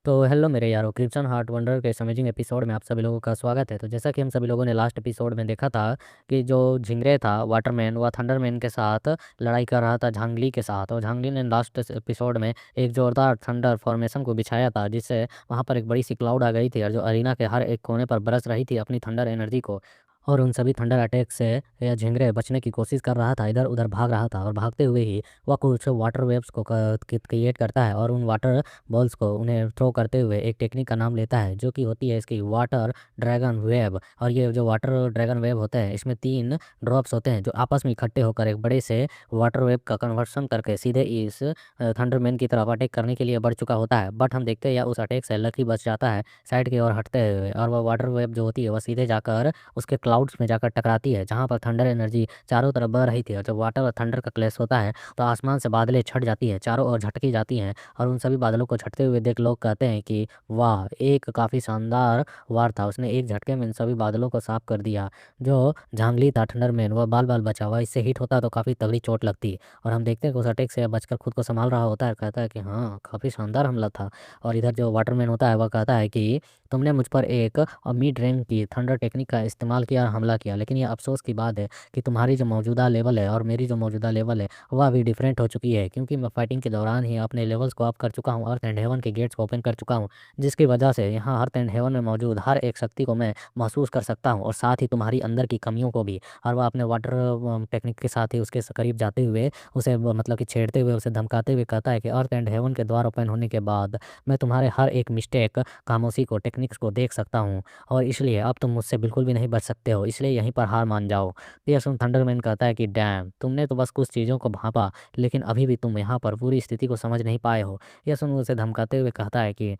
तो हेलो मेरे यारों, क्रिप्सन हार्ट वंडर के इस अमेजिंग एपिसोड में आप सभी लोगों का स्वागत है। तो जैसा कि हम सभी लोगों ने लास्ट एपिसोड में देखा था कि जो झिंगरे था वाटरमैन वह थंडरमैन के साथ लड़ाई कर रहा था झांगली के साथ, और झांगली ने लास्ट एपिसोड में एक जोरदार थंडर फॉर्मेशन को बिछाया था, जिससे वहाँ पर एक बड़ी सी क्लाउड आ गई थी और जो अरीना के हर एक कोने पर बरस रही थी अपनी थंडर एनर्जी को। और उन सभी थंडर अटैक से यह झिंगरे बचने की कोशिश कर रहा था, इधर उधर भाग रहा था, और भागते हुए ही वह कुछ वाटर वेव्स को क्रिएट करता है और उन वाटर बॉल्स को उन्हें थ्रो करते हुए एक टेक्निक का नाम लेता है, जो कि होती है इसकी वाटर ड्रैगन वेव। और ये जो वाटर ड्रैगन वेव होते हैं, इसमें 3 ड्रॉप्स होते हैं जो आपस में इकट्ठे होकर एक बड़े से वाटर वेव का कन्वर्सन करके सीधे इस थंडरमैन की तरफ अटैक करने के लिए बढ़ चुका होता है। बट हम देखते हैं या उस अटैक से लकी बच जाता है साइड की ओर हटते हुए, और वह वाटर वेव जो होती है वह सीधे जाकर उसके क्लाउड्स में जाकर टकराती है, जहाँ पर थंडर एनर्जी चारों तरफ बह रही थी। और जब वाटर और थंडर का क्लैश होता है तो आसमान से बादलें छट जाती हैं, चारों ओर झटकी जाती हैं, और उन सभी बादलों को छटते हुए देख लोग कहते हैं कि वाह, एक काफ़ी शानदार वार था, उसने एक झटके में इन सभी बादलों को साफ कर दिया। जो झांगली था थंडरमैन वह बाल बाल बचा हुआ, इससे हिट होता तो काफ़ी तगड़ी चोट लगती। और हम देखते हैं कि उस अटैक से बचकर खुद को संभाल रहा होता है, कहता है कि हाँ, काफ़ी शानदार हमला था। और इधर जो वाटरमैन होता है वह कहता है कि तुमने मुझ पर एक मिड रैंक की थंडर टेक्निक का इस्तेमाल किया और हमला किया, लेकिन यह अफसोस की बात है कि तुम्हारी जो मौजूदा लेवल है और मेरी जो मौजूदा लेवल है वह अभी डिफरेंट हो चुकी है, क्योंकि मैं फाइटिंग के दौरान ही अपने लेवल्स को अप कर चुका हूँ, अर्थ एंड हेवन के गेट्स को ओपन कर चुका हूँ, जिसकी वजह से यहाँ अर्थ एंड हेवन में मौजूद हर एक शक्ति को मैं महसूस कर सकता हूँ, और साथ ही तुम्हारी अंदर की कमियों को भी। और वह अपने वाटर टेक्निक के साथ ही उसके करीब जाते हुए उसे मतलब कि छेड़ते हुए उसे धमकाते हुए कहता है कि अर्थ एंड हेवन के द्वार ओपन होने के बाद मैं तुम्हारे हर एक मिस्टेक, खामोशी को, टेक्निक्स को देख सकता हूँ, और इसलिए अब तुम मुझसे बिल्कुल भी नहीं बच सकते हो, इसलिए यहीं पर हार मान जाओ। तो यह सुन थंडरमैन कहता है कि डैम, तुमने तो बस कुछ चीज़ों को भांपा, लेकिन अभी भी तुम यहाँ पर पूरी स्थिति को समझ नहीं पाए हो। यह सुन उसे धमकाते हुए कहता है कि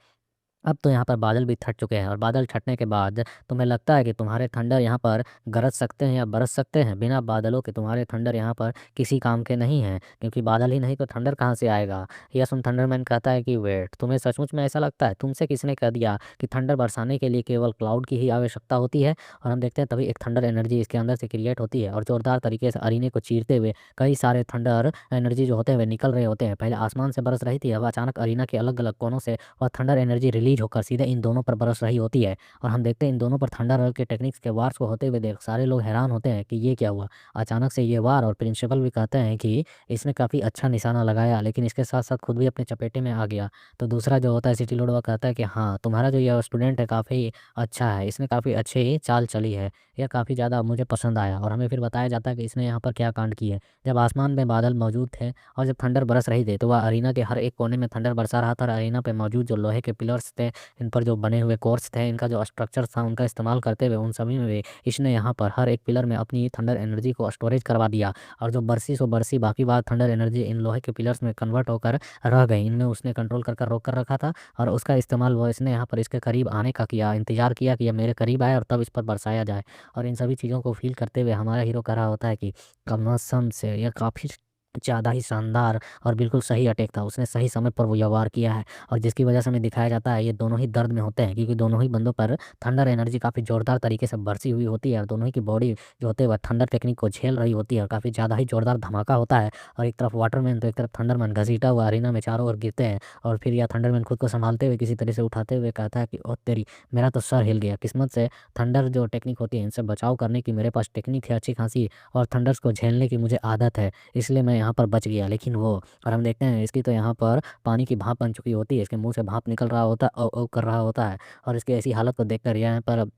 अब तो यहाँ पर बादल भी छट चुके हैं, और बादल छटने के बाद तुम्हें लगता है कि तुम्हारे थंडर यहाँ पर गरज सकते हैं या बरस सकते हैं। बिना बादलों के तुम्हारे थंडर यहाँ पर किसी काम के नहीं हैं, क्योंकि बादल ही नहीं तो थंडर कहाँ से आएगा। यह सुन थंडरमैन कहता है कि वेट, तुम्हें सचमुच में ऐसा लगता है? तुमसे किसने कह दिया कि थंडर बरसाने के लिए केवल क्लाउड की ही आवश्यकता होती है? और हम देखते हैं तभी एक थंडर एनर्जी इसके अंदर से क्रिएट होती है, और जोरदार तरीके से अरीने को चीरते हुए कई सारे थंडर एनर्जी जो होते हैं वे निकल रहे होते हैं। पहले आसमान से बरस रही थी, अब अचानक अरीना के अलग अलग कोनों से वह थंडर एनर्जी रिलीज होकर सीधे इन दोनों पर बरस रही होती है। और हम देखते हैं इन दोनों पर थंडर के टेक्निक्स के वार्स को होते हुए देख सारे लोग हैरान होते हैं कि ये क्या हुआ अचानक से ये वार। और प्रिंसिपल भी कहते हैं कि इसने काफ़ी अच्छा निशाना लगाया, लेकिन इसके साथ साथ खुद भी अपने चपेटे में आ गया। तो दूसरा जो होता है सिटी लोड, वह कहता है कि हाँ, तुम्हारा जो यह स्टूडेंट है काफ़ी अच्छा है, इसने काफ़ी अच्छी चाल चली है, यह काफ़ी ज़्यादा मुझे पसंद आया। और हमें फिर बताया जाता है कि इसने यहाँ पर क्या कांड की है। जब आसमान में बादल मौजूद थे और जब थंडर बरस रही थी, तो वह अरीना के हर एक कोने में थंडर बरसा रहा था, और अरीना पे मौजूद जो लोहे के पिलर्स थे, इन पर जो बने हुए कोर्स थे, इनका जो स्ट्रक्चर था, उनका इस्तेमाल करते हुए उन सभी में भी इसने यहाँ पर हर एक पिलर में अपनी थंडर एनर्जी को स्टोरेज करवा दिया। और जो बरसी सो बरसी बाकी बात थंडर एनर्जी इन लोहे के पिलर्स में कन्वर्ट होकर रह गई, इनमें उसने कंट्रोल कर कर रोक कर रखा था, और उसका इस्तेमाल वो इसने यहाँ पर इसके करीब आने का किया, इंतजार किया कि ये मेरे करीब आए और तब इस पर बरसाया जाए। और इन सभी चीज़ों को फील करते हुए हमारा हीरो कह रहा होता है कि कम से यह काफ़ी ज़्यादा ही शानदार और बिल्कुल सही अटैक था, उसने सही समय पर वो यह वार किया है। और जिसकी वजह से हमें दिखाया जाता है ये दोनों ही दर्द में होते हैं, क्योंकि दोनों ही बंदों पर थंडर एनर्जी काफ़ी ज़ोरदार तरीके से बरसी हुई होती है, और दोनों ही की बॉडी जो होते हैं वह थंडर टेक्निक को झेल रही होती है, और काफ़ी ज़्यादा ही ज़ोरदार धमाका होता है। और एक तरफ वाटरमैन तो एक तरफ थंडरमैन घसीटा हुआ अरीना में चारों ओर गिरते हैं। और फिर यह थंडरमैन खुद को संभालते हुए किसी तरह से उठाते हुए कहता है कि ओ तेरी, मेरा तो सर हिल गया। किस्मत से थंडर जो टेक्निक होती है इनसे बचाव करने की मेरे पास टेक्निक है अच्छी खासी, और थंडर्स को झेलने की मुझे आदत है, इसलिए मैं यहाँ पर बच गया। लेकिन वो, और हम देखते हैं इसकी तो यहाँ पर पानी की भाप बन चुकी होती है, इसके मुंह से भाप निकल रहा होता है, ओ ओ कर रहा होता है। और इसकी ऐसी हालत को देखकर यहाँ पर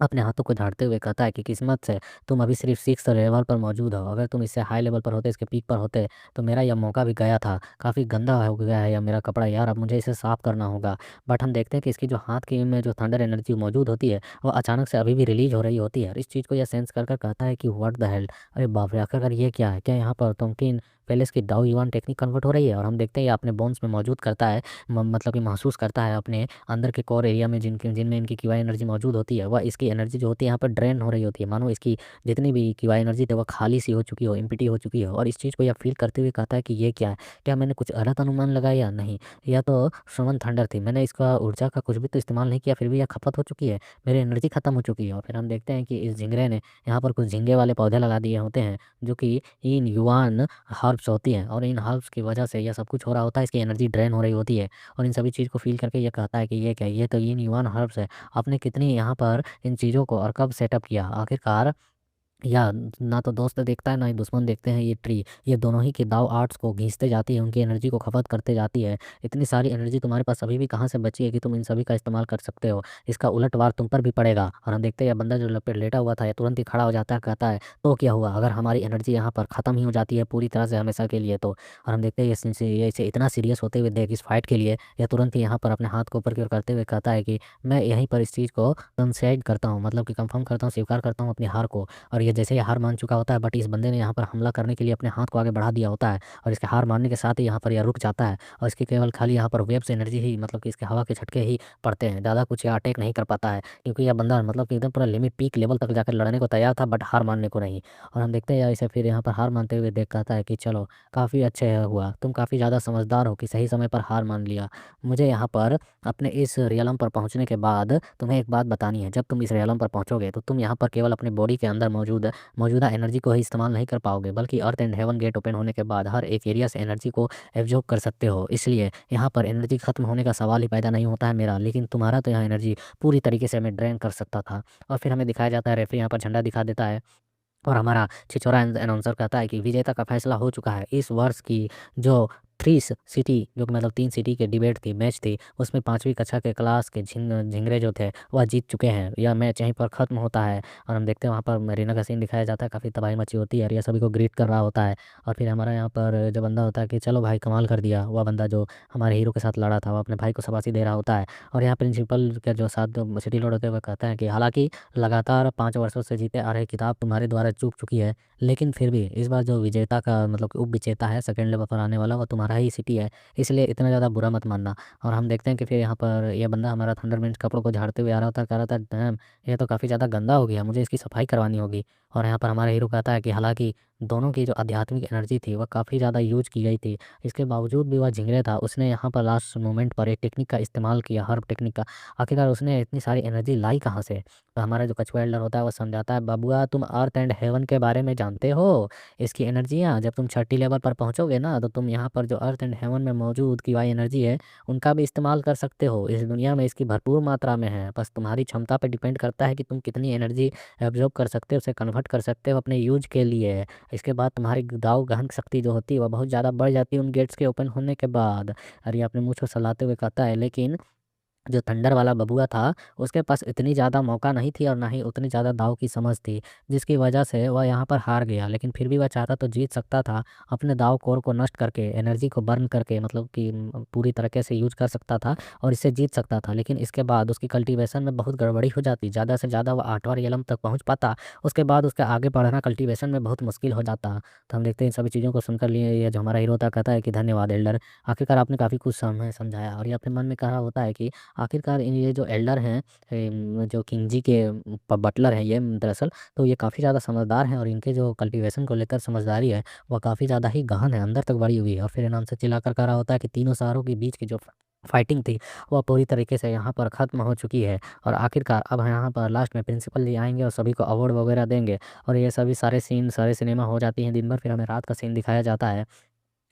अपने हाथों को झाड़ते हुए कहता है कि किस्मत से तुम अभी सिर्फ 6th लेवल पर मौजूद हो, अगर तुम इससे हाई लेवल पर होते, इसके पीक पर होते, तो मेरा यह मौका भी गया था। काफ़ी गंदा हो गया है यह मेरा कपड़ा यार, अब मुझे इसे साफ़ करना होगा। बट हम देखते हैं कि इसकी जो हाथ की में जो थंडर एनर्जी मौजूद होती है वह अचानक से अभी भी रिलीज हो रही होती है, और इस चीज़ को यह सेंस कर कर कहता है कि व्हाट द हेल, अरे बाप रे, आखिरकार ये क्या है? क्या यहाँ पर तुमकिन पहले इसकी दाऊ युवान टेक्निक कन्वर्ट हो रही है? और हम देखते हैं ये अपने बोन्स में मौजूद करता है, मतलब कि महसूस करता है अपने अंदर के कोर एरिया में जिनमें इनकी कीवाई एनर्जी मौजूद होती है, वह इसकी एनर्जी जो होती है यहाँ पर ड्रेन हो रही होती है, मानो इसकी जितनी भी कीवाई एनर्जी थी वह खाली सी हो चुकी हो, एम्प्टी हो चुकी हो। और इस चीज़ को यह फील करते हुए कहता है कि ये क्या है? क्या मैंने कुछ गलत अनुमान लगाया या नहीं? यह तो सुमन थंडर थी, मैंने इसका ऊर्जा का कुछ भी तो इस्तेमाल नहीं किया, फिर भी यह खपत हो चुकी है, मेरी एनर्जी खत्म हो चुकी है। और फिर हम देखते हैं कि इस झिंगरे ने यहाँ पर कुछ झींगे वाले पौधे लगा दिए होते हैं, जो कि इन युवान हर्ब्स होती हैं और इन हर्ब्स की वजह से यह सब कुछ हो रहा होता है, इसकी एनर्जी ड्रेन हो रही होती है और इन सभी चीज़ को फ़ील करके ये कहता है कि ये क्या है? ये तो yin युआन हर्ब्स है। आपने कितनी यहाँ पर इन चीज़ों को और कब सेटअप किया? आखिरकार या ना तो दोस्त देखता है ना ही दुश्मन देखते हैं ये ट्री, ये दोनों ही के दाव आर्ट्स को घींचते जाती है, उनकी एनर्जी को खपत करते जाती है। इतनी सारी एनर्जी तुम्हारे पास अभी भी कहाँ से बची है कि तुम इन सभी का इस्तेमाल कर सकते हो? इसका उलट वार तुम पर भी पड़ेगा। और हम देखते हैं ये बंदा जो लेटा हुआ था, ये तुरंत ही खड़ा हो जाता है, कहता है तो क्या हुआ अगर हमारी एनर्जी यहाँ पर ख़त्म ही हो जाती है पूरी तरह से हमेशा के लिए तो? और हम देखते हैं ये इसे इतना सीरियस होते हुए देख इस फाइट के लिए, यह तुरंत ही यहाँ पर अपने हाथ को ऊपर की ओर करते हुए कहता है कि मैं यहीं पर इस चीज़ को कंसाइड करता हूँ, मतलब कि कंफर्म करता हूँ, स्वीकार करता हूँ अपनी हार को। और ये जैसे ही हार मान चुका होता है, बट इस बंदे ने यहाँ पर हमला करने के लिए अपने हाथ को आगे बढ़ा दिया होता है और इसके हार मानने के साथ ही यहाँ पर यह रुक जाता है और इसकी केवल खाली यहाँ पर वेव्स एनर्जी ही, मतलब कि इसके हवा के झटके ही पड़ते हैं, ज़्यादा कुछ यह अटैक नहीं कर पाता है क्योंकि यह बंदा मतलब कि एकदम पूरा लिमिट पीक लेवल तक जाकर लड़ने को तैयार था, बट हार मानने को नहीं। और हम देखते हैं इसे फिर यहाँ पर हार मानते हुए देख कहता है कि चलो काफ़ी अच्छे हुआ, तुम काफ़ी ज़्यादा समझदार हो कि सही समय पर हार मान लिया। मुझे यहाँ पर अपने इस रियलम पर पहुँचने के बाद तुम्हें एक बात बतानी है। जब तुम इस रियलम पर पहुँचोगे तो तुम यहाँ पर केवल अपने बॉडी के अंदर मौजूदा एनर्जी को ही इस्तेमाल नहीं कर पाओगे, बल्कि earth and heaven gate open होने के बाद हर एक एरिया से एनर्जी को एब्जॉर्ब कर सकते हो। इसलिए यहाँ पर एनर्जी खत्म होने का सवाल ही पैदा नहीं होता है मेरा, लेकिन तुम्हारा तो यहाँ एनर्जी पूरी तरीके से मैं ड्रेन कर सकता था। और फिर हमें दिखाया जाता है, रेफरी यहाँ पर झंडा दिखा देता है और हमारा छिछोरा अनाउंसर कहता है कि विजेता का फैसला हो चुका है। इस वर्ष की जो सिटी जो कि मतलब 3 सिटी की डिबेट थी, मैच थी, उसमें 5वीं कक्षा के क्लास के झिंगरे जो थे वह जीत चुके हैं। यह मैच यहीं पर ख़त्म होता है और हम देखते हैं वहाँ पर मरीना का सीन दिखाया जाता है, काफ़ी तबाही मची होती है और यह सभी को ग्रीट कर रहा होता है। और फिर हमारा यहाँ पर जो बंदा होता है कि चलो भाई कमाल कर दिया, वह बंदा जो हमारे हीरो के साथ लड़ा था, वो अपने भाई को शाबाशी दे रहा होता है। और यहाँ प्रिंसिपल के जो साथ सिटी लॉर्ड होते हैं वह कहता है कि हालाँकि लगातार 5 वर्षों से जीते आ रही किताब तुम्हारे द्वारा चूक चुकी है, लेकिन फिर भी इस बार जो विजेता का मतलब कि उपविजेता है सेकंड लेवल पर आने वाला, वो तुम्हारा ही सिटी है, इसलिए इतना ज़्यादा बुरा मत मानना। और हम देखते हैं कि फिर यहाँ पर ये बंदा हमारा थंडरमेंट कपड़ों को झाड़ते हुए आ रहा था, कह रहा था डैम ये तो काफ़ी ज़्यादा गंदा हो गया, मुझे इसकी सफाई करवानी होगी। और यहाँ पर हमारा हीरो कहता है कि हालांकि दोनों की जो आध्यात्मिक एनर्जी थी वह काफ़ी ज़्यादा यूज की गई थी, इसके बावजूद भी वह झिंगरे था, उसने यहाँ पर लास्ट मोमेंट पर एक टेक्निक का इस्तेमाल किया, हर्ब टेक्निक का। आखिरकार उसने इतनी सारी एनर्जी लाई कहाँ से? तो हमारा जो कछुआ एल्डर होता है वो समझाता है, बबुआ तुम अर्थ एंड हेवन के बारे में जानते हो? इसकी एनर्जियाँ जब तुम 6ठी लेवल पर पहुँचोगे ना, तो तुम यहाँ पर जो अर्थ एंड हेवन में मौजूद की वाई एनर्जी है, उनका भी इस्तेमाल कर सकते हो। इस दुनिया में इसकी भरपूर मात्रा में है, बस तुम्हारी क्षमता पे डिपेंड करता है कि तुम कितनी एनर्जी एब्ज़ॉर्ब कर सकते हो, उसे कन्वर्ट कर सकते हो अपने यूज़ के लिए। इसके बाद तुम्हारी दाव ग्रहण शक्ति जो होती है वह बहुत ज़्यादा बढ़ जाती है उन गेट्स के ओपन होने के बाद। और ये अपने मुँह को सहलाते हुए कहता है, लेकिन जो थंडर वाला बबुआ था, उसके पास इतनी ज़्यादा मौका नहीं थी और ना ही उतनी ज़्यादा दाँव की समझ थी, जिसकी वजह से वह यहाँ पर हार गया। लेकिन फिर भी वह चाहता तो जीत सकता था, अपने दाँव कोर को नष्ट करके, एनर्जी को बर्न करके, मतलब कि पूरी तरीके से यूज़ कर सकता था और इससे जीत सकता था। लेकिन इसके बाद उसकी कल्टीवेशन में बहुत गड़बड़ी हो जाती, ज़्यादा से ज़्यादा वह 8वां रियलम तक पहुँच पाता, उसके बाद उसका आगे बढ़ना कल्टीवेशन में बहुत मुश्किल हो जाता। तो हम देखते हैं इन सभी चीज़ों को सुनकर लिए ये जो हमारा हीरो था कहता है कि धन्यवाद एल्डर, आखिरकार आपने काफ़ी कुछ समय समझाया। और ये अपने मन में कह रहा होता है कि आखिरकार ये जो एल्डर हैं, जो किंग जी के बटलर हैं ये दरअसल, तो ये काफ़ी ज़्यादा समझदार हैं और इनके जो कल्टीवेशन को लेकर समझदारी है वह काफ़ी ज़्यादा ही गहन है, अंदर तक बढ़ी हुई है। और फिर इनाम से चिल्लाकर कह रहा होता है कि तीनों शहरों के बीच की जो फाइटिंग थी वह पूरी तरीके से यहाँ पर ख़त्म हो चुकी है और आखिरकार अब यहाँ पर लास्ट में प्रिंसिपल जी आएंगे और सभी को अवार्ड वगैरह देंगे और ये सभी सारे सीन सारे सिनेमा हो जाती हैं दिन भर। फिर हमें रात का सीन दिखाया जाता है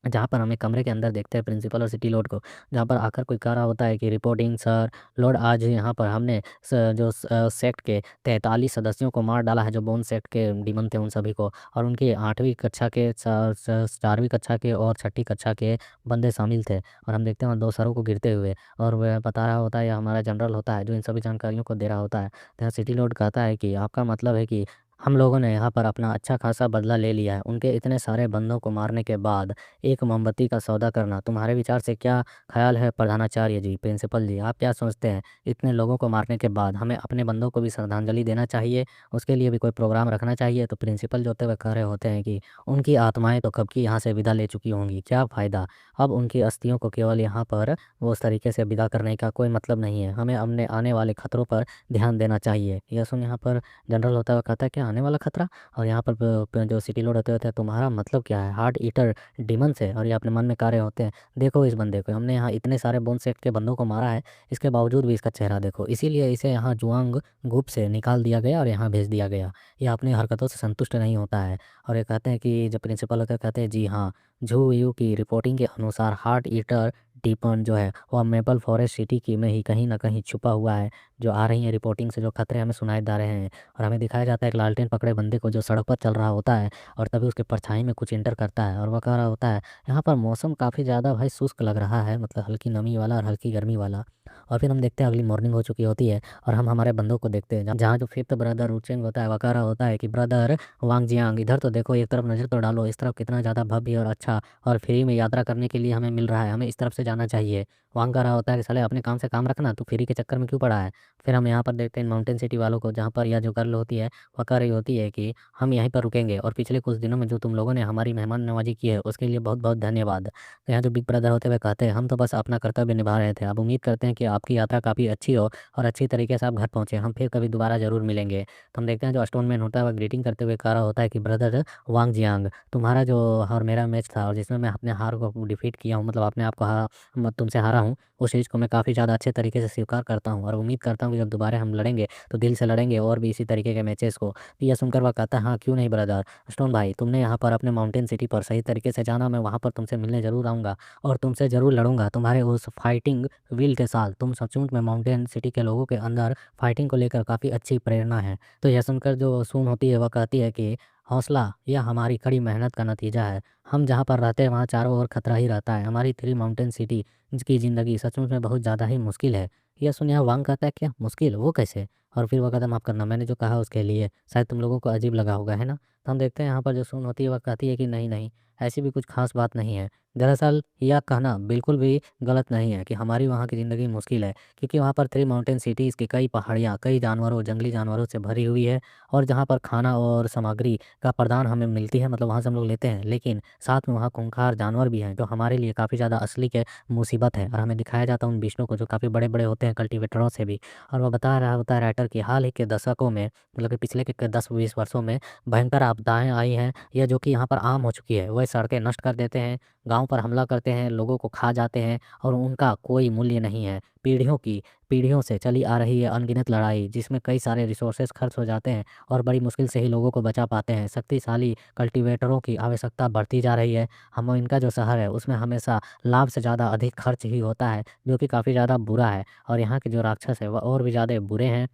जहाँ पर हमें कमरे के अंदर देखते हैं प्रिंसिपल और सिटी लॉर्ड को, जहाँ पर आकर कोई कह रहा होता है कि रिपोर्टिंग सर लॉर्ड, आज यहाँ पर हमने सेक्ट के 43 सदस्यों को मार डाला है, जो बोन सेक्ट के डीमन थे उन सभी को, और उनकी 8वीं कक्षा के 4वीं कक्षा के और 6ठी कक्षा के बंदे शामिल थे। और हम देखते हैं 2 सरों को गिरते हुए और वह बता रहा होता है, यह हमारा जनरल होता है जो इन सभी जानकारियों को दे रहा होता है। तो यहाँ सिटी लॉर्ड कहता है कि आपका मतलब है कि हम लोगों ने यहाँ पर अपना अच्छा खासा बदला ले लिया है, उनके इतने सारे बंदों को मारने के बाद एक मोमबत्ती का सौदा करना। तुम्हारे विचार से क्या ख़्याल है प्रधानाचार्य जी, प्रिंसिपल जी, आप क्या सोचते हैं? इतने लोगों को मारने के बाद हमें अपने बंदों को भी श्रद्धांजलि देना चाहिए, उसके लिए भी कोई प्रोग्राम रखना चाहिए। तो प्रिंसिपल जो होते हुए कह रहे होते हैं कि उनकी आत्माएँ तो कब की यहाँ से विदा ले चुकी होंगी, क्या फ़ायदा? अब उनकी अस्थियों को केवल यहाँ पर वो उस तरीके से विदा करने का कोई मतलब नहीं है, हमें अपने आने वाले खतरों पर ध्यान देना चाहिए। यह सुन यहाँ पर जनरल होता हुआ कहता है, क्या आने वाला खतरा और यहाँ पर जो सिटी लोड होते होते हैं तुम्हारा मतलब क्या है, हार्ट ईटर डीमन से, और ये अपने मन में कार्य होते हैं। देखो इस बंदे को, हमने यहाँ इतने सारे बोन सेट के बंदों को मारा है, इसके बावजूद भी इसका चेहरा देखो, इसीलिए इसे यहाँ जुआंग गुप से निकाल दिया गया और यहाँ भेज दिया गया। ये अपनी हरकतों से संतुष्ट नहीं होता है और ये कहते हैं कि जो प्रिंसिपल होकर कहते हैं जी हाँ, झू यू की रिपोर्टिंग के अनुसार हार्ट ईटर डीपन जो है वह मेपल फॉरेस्ट सिटी की में ही कहीं ना कहीं छुपा हुआ है। जो आ रही है रिपोर्टिंग से जो खतरे हमें सुनाए जा रहे हैं और हमें दिखाया जाता है एक लालटेन पकड़े बंदे को जो सड़क पर चल रहा होता है और तभी उसके परछाई में कुछ इंटर करता है और वह कह रहा होता है यहाँ पर मौसम काफ़ी ज़्यादा भाई शुष्क लग रहा है, मतलब हल्की नमी वाला और हल्की गर्मी वाला। और फिर हम देखते हैं अगली मॉर्निंग हो चुकी होती है और हम हमारे बंदों को देखते हैं जहाँ जो फिफ्थ ब्रदर रुचेंग होता है वह कह रहा होता है कि ब्रदर वांग जियांग इधर तो देखो, एक तरफ नज़र तो डालो, इस तरफ कितना ज़्यादा भव्य और अच्छा और फ्री में यात्रा करने के लिए हमें मिल रहा है, हमें इस तरफ से जाना चाहिए। वांग कह रहा होता है कि साले अपने काम से काम रखना, तू फ्री के चक्कर में क्यों पड़ा है। फिर हम यहाँ पर देखते हैं माउंटेन सिटी वालों को, जहाँ पर यह जो गर्ल होती है वह कह रही होती है कि हम यहीं पर रुकेंगे और पिछले कुछ दिनों में जो तुम लोगों ने हमारी मेहमान नवाजी की है उसके लिए बहुत बहुत धन्यवाद। तो यहाँ जो बिग ब्रदर होते हुए कहते हैं हम तो बस अपना कर्तव्य निभा रहे थे, अब उम्मीद करते हैं कि आपकी यात्रा काफ़ी अच्छी हो और अच्छी तरीके से आप घर पहुँचे, हम फिर कभी दोबारा ज़रूर मिलेंगे। तो हम देखते हैं जो स्टोन मैन होता है वह ग्रीटिंग करते हुए कह रहा होता है कि ब्रदर वांग जियांग, तुम्हारा जो और मेरा मैच था और जिसमें मैं अपने हार को डिफीट किया हूँ, मतलब अपने आप को तुमसे हारा हूँ, उस चीज़ को मैं काफ़ी ज़्यादा अच्छे तरीके से स्वीकार करता हूँ और उम्मीद करता हूँ कि जब दोबारा हम लड़ेंगे तो दिल से लड़ेंगे और भी इसी तरीके के मैचेस को। तो यह सुनकर वह कहता है हाँ क्यों नहीं ब्रदर स्टोन भाई, तुमने यहाँ पर अपने माउंटेन सिटी पर सही तरीके से जाना, मैं वहाँ पर तुमसे मिलने ज़रूर आऊँगा और तुमसे ज़रूर लड़ूंगा तुम्हारे उस फाइटिंग विल के साथ। तुम सचमुच में माउंटेन सिटी के लोगों के अंदर फाइटिंग को लेकर काफ़ी अच्छी प्रेरणा है। तो यह सुनकर जो सून होती है वह कहती है कि हौसला यह हमारी कड़ी मेहनत का नतीजा है, हम जहाँ पर रहते हैं वहाँ चारों ओर खतरा ही रहता है, हमारी थ्री माउंटेन सिटी की ज़िंदगी सचमुच में बहुत ज़्यादा ही मुश्किल है। यह सुन यहाँ वांग कहता है क्या मुश्किल, वो कैसे। और फिर वह कहता है माफ़ करना, मैंने जो कहा उसके लिए शायद तुम लोगों को अजीब लगा होगा, है ना। तो हम देखते हैं यहाँ पर जो सुन होती है वह कहती है कि नहीं नहीं, ऐसी भी कुछ खास बात नहीं है। दरअसल यह कहना बिल्कुल भी गलत नहीं है कि हमारी वहाँ की ज़िंदगी मुश्किल है, क्योंकि वहाँ पर थ्री माउंटेन सिटीज़ की कई पहाड़ियाँ कई जानवरों जंगली जानवरों से भरी हुई है और जहाँ पर खाना और सामग्री का प्रदान हमें मिलती है, मतलब वहाँ से हम लोग लेते हैं, लेकिन साथ में वहाँ खूंखार जानवर भी हैं जो हमारे लिए काफ़ी ज़्यादा असली के मुसीबत है। और हमें दिखाया जाता है उन बिष्णु को जो काफ़ी बड़े बड़े होते हैं कल्टीवेटरों से भी। और वह बता रहा होता है राइटर की हाल ही के दशकों में, मतलब कि पिछले के 10-20 वर्षों में भयंकर आपदाएं आई हैं, यह जो कि यहाँ पर आम हो चुकी है। वह सड़कें नष्ट कर देते हैं, गाँव पर हमला करते हैं, लोगों को खा जाते हैं और उनका कोई मूल्य नहीं है। पीढ़ियों से चली आ रही है अनगिनत लड़ाई जिसमें कई सारे रिसोर्सेज खर्च हो जाते हैं और बड़ी मुश्किल से ही लोगों को बचा पाते हैं। शक्तिशाली कल्टीवेटरों की आवश्यकता बढ़ती जा रही है। हम इनका जो शहर है उसमें हमेशा लाभ से ज़्यादा अधिक खर्च ही होता है, जो कि काफ़ी ज़्यादा बुरा है। और यहाँ के जो राक्षस है वह और भी ज़्यादा बुरे हैं।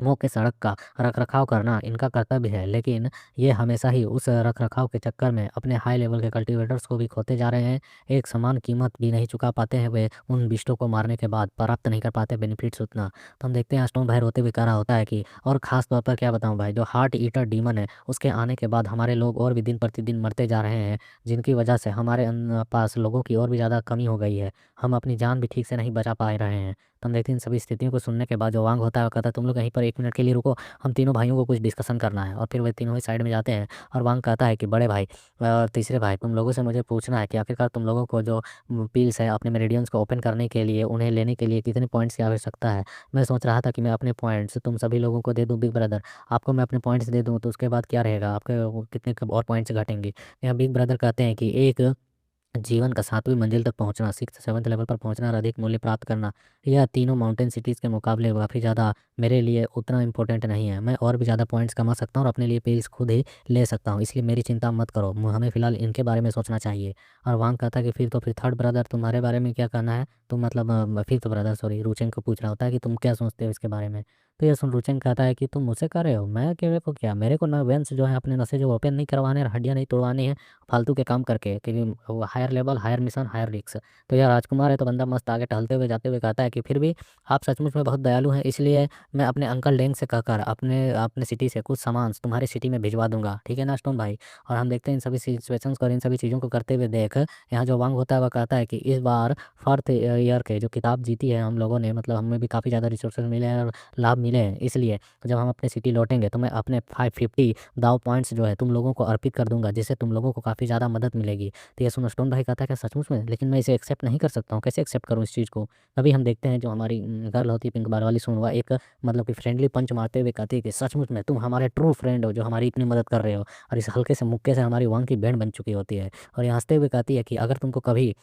मुख्य सड़क का रखरखाव करना इनका कर्तव्य है, लेकिन ये हमेशा ही उस रखरखाव के चक्कर में अपने हाई लेवल के कल्टीवेटर्स को भी खोते जा रहे हैं। एक समान कीमत भी नहीं चुका पाते हैं वे उन बिष्टों को मारने के बाद, प्राप्त नहीं कर पाते बेनिफिट्स उतना। तो हम देखते हैं स्टोन भाई रोते हुए कह रहा होता है कि और ख़ास तौर पर क्या बताऊँ भाई, जो हार्ट ईटर डीमन है उसके आने के बाद हमारे लोग और भी दिन प्रतिदिन मरते जा रहे हैं, जिनकी वजह से हमारे पास लोगों की और भी ज़्यादा कमी हो गई है। हम अपनी जान भी ठीक से नहीं बचा पा रहे हैं। तो हम देखते हैं इन सभी स्थितियों को सुनने के बाद जो वांग होता है वो कहता है तुम लोग यहीं पर 1 मिनट के लिए रुको, हम तीनों भाइयों को कुछ डिस्कशन करना है। और फिर वे तीनों ही साइड में जाते हैं और वांग कहता है कि बड़े भाई और तीसरे भाई, तुम लोगों से मुझे पूछना है कि आखिरकार तुम लोगों को जो पील्स है अपने मेरिडियंस को ओपन करने के लिए उन्हें लेने के लिए कितने पॉइंट्स की आवश्यकता है। मैं सोच रहा था कि मैं अपने पॉइंट्स तुम सभी लोगों को दे दूँ बिग ब्रदर, आपको मैं अपने पॉइंट्स दे दूँ तो उसके बाद क्या रहेगा, आपके कितने और पॉइंट्स घटेंगे। यहाँ बिग ब्रदर कहते हैं कि एक जीवन का 7वीं मंजिल तक पहुंचना, 6th-7th लेवल पर पहुंचना और अधिक मूल्य प्राप्त करना, यह तीनों माउंटेन सिटीज़ के मुकाबले काफ़ी ज़्यादा मेरे लिए उतना इम्पोर्टेंट नहीं है। मैं और भी ज़्यादा पॉइंट्स कमा सकता हूँ और अपने लिए पेल्स खुद ही ले सकता हूँ, इसलिए मेरी चिंता मत करो, हमें फ़िलहाल इनके बारे में सोचना चाहिए। और वांग कहता है कि फिर थर्ड ब्रदर तुम्हारे बारे में क्या कहना है। तुम मतलब फिफ्थ ब्रदर सॉरी रुचेंग को पूछ रहा होता है कि तुम क्या सोचते हो इसके बारे में। तो यह सुन रुचेंग कहता है कि तुम मुझसे कह रहे हो, मैं मेरे को क्या, मेरे को ना वेंस जो है अपने नसें जो ओपन नहीं करवाने और हड्डियाँ नहीं तोड़वानी है फालतू के काम करके, क्योंकि वो higher level, higher mission, higher risk. तो यह राजकुमार है तो बंदा मस्त आगे टहलते हुए जाते हुए कहता है कि फिर भी आप सचमुच में बहुत दयालु हैं, इसलिए मैं अपने अंकल डेंग से कहकर अपने अपने सिटी से कुछ सामान तुम्हारी सिटी में भिजवा दूंगा, ठीक है ना स्टोन भाई। और हम देखते हैं इन सभी सिचुएशंस को और इन सभी चीज़ों को करते हुए देख यहाँ जो वांग होता है वह कहता है कि इस बार 4th ईयर के जो किताब जीती है हम लोगों ने, मतलब हमें भी काफ़ी ज़्यादा रिसोर्सेज मिले हैं और लाभ मिले हैं, इसलिए जब हम अपने सिटी लौटेंगे तो मैं अपने 550 दाव पॉइंट्स जो है तुम लोगों को अर्पित कर दूँगा, जिससे तुम लोगों को काफ़ी ज़्यादा मदद मिलेगी। तो ये सुनो स्टोन भाई कहता है, क्या सचमुच में? लेकिन मैं इसे एक्सेप्ट नहीं कर सकता हूँ, कैसे एक्सेप्ट करूँ इस चीज़ को? तभी हम देखते हैं जो हमारी गर्ल होती है पिंक बाल वाली सुनवा एक मतलब कि फ्रेंडली पंच मारते हुए कहती है कि सचमुच में तुम हमारे ट्रू फ्रेंड हो जो हमारी इतनी मदद कर रहे हो। और इस हल्के से मुक्के से हमारी वहाँ की बैंड बन चुकी होती है। और ये हँसते हुए कहती है कि अगर तुमको कभी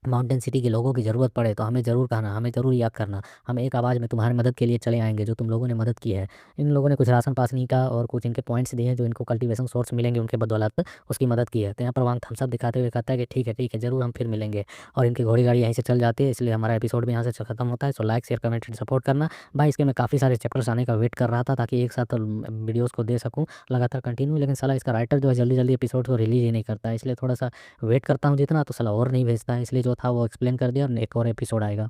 माउंटेन सिटी के लोगों की ज़रूरत पड़े तो हमें ज़रूर कहना, हमें ज़रूर याद करना। हम एक आवाज़ में तुम्हारी मदद के लिए चले आएँगे जो तुम लोगों ने मदद की है। इन लोगों ने कुछ राशन पास नहीं का और कुछ इनके पॉइंट्स दिए हैं जो इनको कल्टीवेशन सोर्स मिलेंगे उनके बदौलत उसकी मदद की है। तो यहाँ पर वांग थम्स अप दिखाते हुए कहता है कि ठीक है, ज़रूर हम फिर मिलेंगे। और इनकी घोड़ी गाड़ी यहीं से चल जाती है, इसलिए हमारा एपिसोड भी यहाँ से खत्म होता है। So like, share, comment and support करना। भाई इसके मैं काफ़ी सारे चैप्टर्स आने का वेट कर रहा था ताकि एक साथ वीडियोज़ को दे सकूँ लगातार कंटिन्यू, लेकिन साला इसका राइटर जो है जल्दी-जल्दी एपिसोड को रिलीज़ ही नहीं करता है, इसलिए थोड़ा-सा वेट करता हूँ जितना तो साला और नहीं भेजता है, इसलिए जो था वो एक्सप्लेन कर दिया और एक और एपिसोड आएगा।